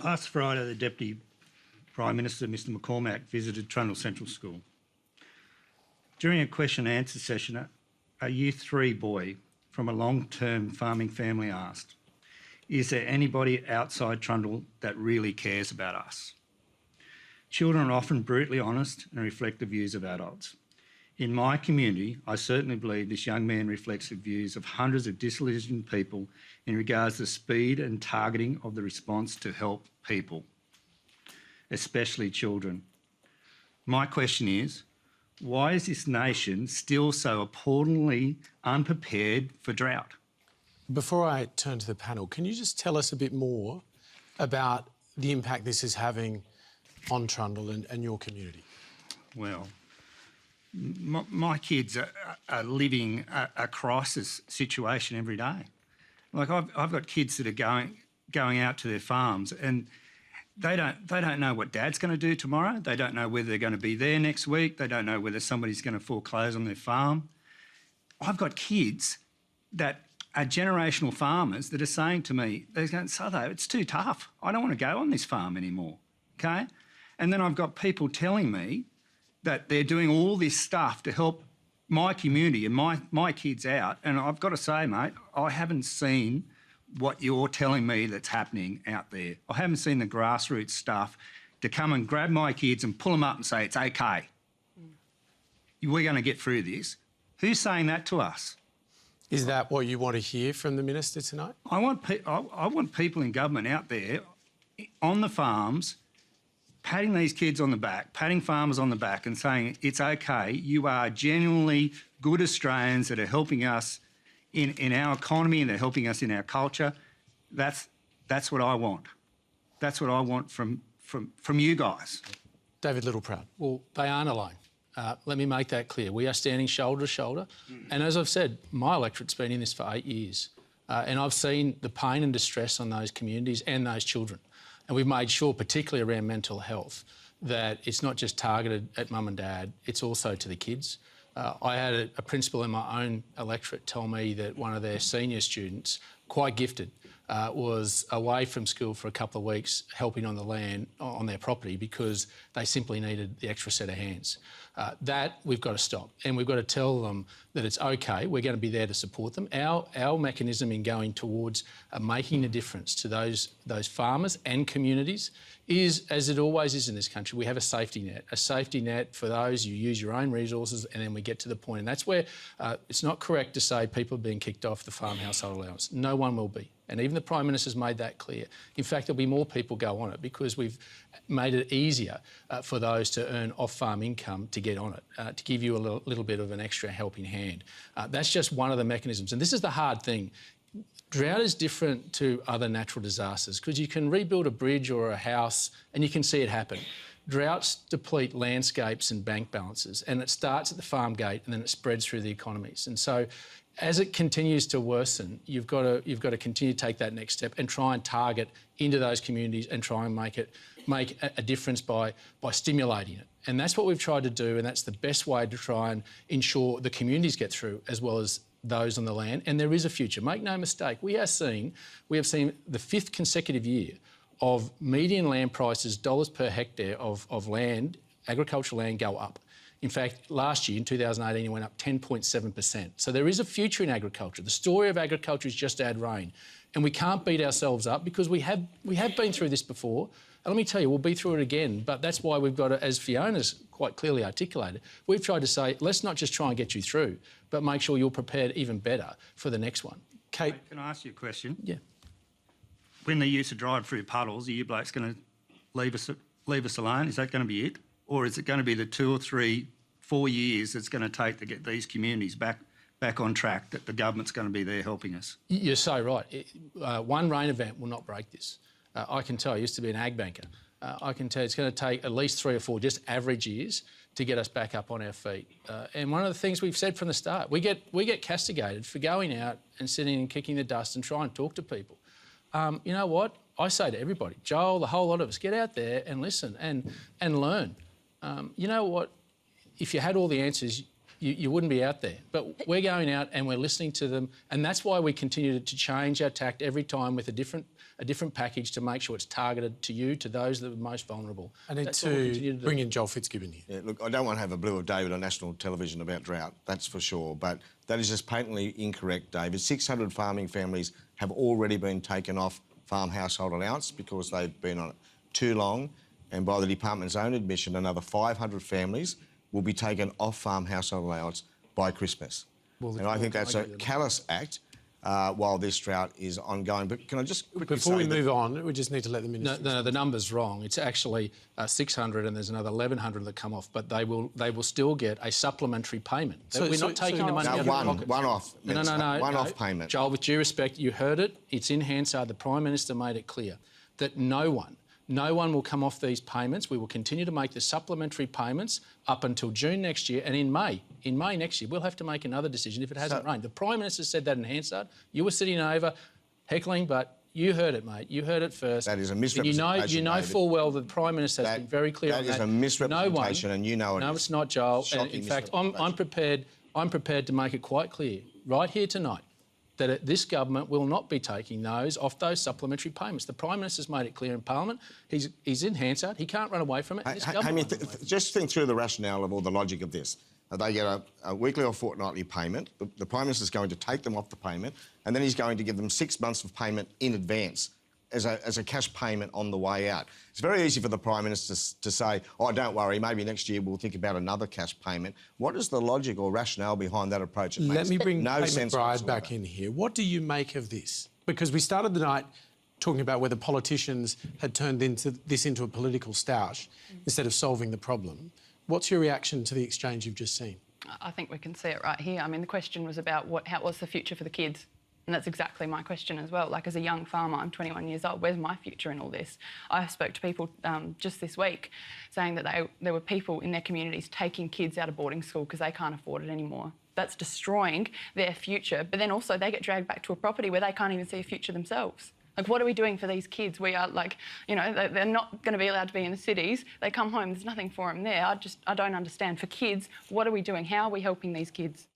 Last Friday, the Deputy Prime Minister, Mr McCormack, visited Trundle Central School. During a question and answer session, a Year 3 boy from a long-term farming family asked, "Is there anybody outside Trundle that really cares about us?" Children are often brutally honest and reflect the views of adults. In my community, I certainly believe this young man reflects the views of hundreds of disillusioned people in regards to the speed and targeting of the response to help people, especially children. My question is, why is this nation still so appallingly unprepared for drought? Before I turn to the panel, can you just tell us a bit more about the impact this is having on Trundle and your community? Well, my kids are living a crisis situation every day. Like I've got kids that are going out to their farms and they don't know what Dad's going to do tomorrow. They don't know whether they're going to be there next week. They don't know whether somebody's going to foreclose on their farm. I've got kids that are generational farmers that are saying to me, they're going, "Southo, it's too tough. I don't want to go on this farm anymore." Okay? And then I've got people telling me that they're doing all this stuff to help my community and my kids out. And I've got to say, mate, I haven't seen what you're telling me that's happening out there. I haven't seen the grassroots stuff to come and grab my kids and pull them up and say, "It's okay. We're going to get through this." Who's saying that to us? Is that what you want to hear from the Minister tonight? I want people in government out there on the farms patting these kids on the back, patting farmers on the back and saying, "It's okay, you are genuinely good Australians that are helping us in our economy and they're helping us in our culture." That's what I want. That's what I want from you guys. David Littleproud. Well, they aren't alone. Let me make that clear. We are standing shoulder to shoulder. And as I've said, my electorate's been in this for 8 years. And I've seen the pain and distress on those communities and those children. And we've made sure, particularly around mental health, that it's not just targeted at mum and dad, it's also to the kids. I had a principal in my own electorate tell me that one of their senior students, quite gifted, was away from school for a couple of weeks helping on the land, on their property, because they simply needed the extra set of hands. That we've got to stop, and we've got to tell them that it's okay, we're going to be there to support them. Our mechanism in going towards making a difference to those farmers and communities is, as it always is in this country, we have a safety net for those. You use your own resources and then we get to the point. And that's where it's not correct to say people are being kicked off the farm household allowance. No one will be. And even the Prime Minister's made that clear. In fact, there'll be more people go on it because we've made it easier for those to earn off-farm income to get on it, to give you a little bit of an extra helping hand. That's just one of the mechanisms. And this is the hard thing. Drought is different to other natural disasters because you can rebuild a bridge or a house and you can see it happen. Droughts deplete landscapes and bank balances, and it starts at the farm gate and then it spreads through the economies. And so as it continues to worsen, you've got to continue to take that next step and try and target into those communities and try and make a difference by stimulating it. And that's what we've tried to do, and that's the best way to try and ensure the communities get through as well as those on the land. And there is a future. Make no mistake, we have seen the 5th consecutive year of median land prices, dollars per hectare of land, agricultural land, go up. In fact, last year, in 2018, it went up 10.7%. So there is a future in agriculture. The story of agriculture is just add rain. And we can't beat ourselves up because we have been through this before. And let me tell you, we'll be through it again. But that's why we've got to, as Fiona's quite clearly articulated, we've tried to say, let's not just try and get you through, but make sure you're prepared even better for the next one. Kate? Can I ask you a question? Yeah. When they used to drive through puddles, are you blokes going to leave us alone? Is that going to be it? Or is it going to be the 2 or 3, 4 years it's going to take to get these communities back on track, that the government's going to be there helping us? You're so right. One rain event will not break this. I can tell, I used to be an ag banker. I can tell it's going to take at least 3 or 4 just average years to get us back up on our feet. And one of the things we've said from the start, we get castigated for going out and sitting and kicking the dust and trying to talk to people. You know what? I say to everybody, Joel, the whole lot of us, get out there and listen and learn. You know what? If you had all the answers, you wouldn't be out there. But we're going out and we're listening to them, and that's why we continue to change our tact every time with a different package to make sure it's targeted to you, to those that are most vulnerable. I need to bring in Joel Fitzgibbon here. Yeah, look, I don't want to have a blue of David on national television about drought, that's for sure, but that is just patently incorrect, David. 600 farming families have already been taken off farm household allowance because they've been on it too long, and by the department's own admission, another 500 families will be taken off farm household allowance by Christmas. Well, and I think that's a callous act while this drought is ongoing. But can I just quickly Before we move on, we just need to let the minister... No, the number's wrong. It's actually 600 and there's another 1,100 that come off, but they will still get a supplementary payment. We're not taking the money out of their pockets. One-off. No. One-off payment. Joel, with due respect, you heard it. It's in Hansard. The Prime Minister made it clear that no one will come off these payments. We will continue to make the supplementary payments up until June next year, and in May next year, we'll have to make another decision if it hasn't rained. The Prime Minister said that in Hansard. You were sitting over heckling, but you heard it, mate. You heard it first. That is a misrepresentation, You know David. full well that the Prime Minister has been very clear on that. That is a misrepresentation, and you know it. No, it's not, Joel. And in fact, I'm prepared to make it quite clear right here tonight that this government will not be taking those off those supplementary payments. The Prime Minister's made it clear in Parliament. He's in Hansard. He can't run away from it. Just think through the rationale of all the logic of this. They get a weekly or fortnightly payment. The Prime Minister's going to take them off the payment, and then he's going to give them 6 months of payment in advance as a cash payment on the way out. It's very easy for the Prime Minister to say, oh, don't worry, maybe next year we'll think about another cash payment. What is the logic or rationale behind that approach? Let me bring no Kate sense McBride whatsoever. back in here. What do you make of this? Because we started the night talking about whether politicians had turned this into a political stoush instead of solving the problem. What's your reaction to the exchange you've just seen? I think we can see it right here. I mean, the question was about what's the future for the kids? And that's exactly my question as well. Like, as a young farmer, I'm 21 years old, where's my future in all this? I spoke to people just this week saying that there were people in their communities taking kids out of boarding school because they can't afford it anymore. That's destroying their future. But then also they get dragged back to a property where they can't even see a future themselves. Like, what are we doing for these kids? We are, like, you know, they're not going to be allowed to be in the cities. They come home, there's nothing for them there. I don't understand. For kids, what are we doing? How are we helping these kids?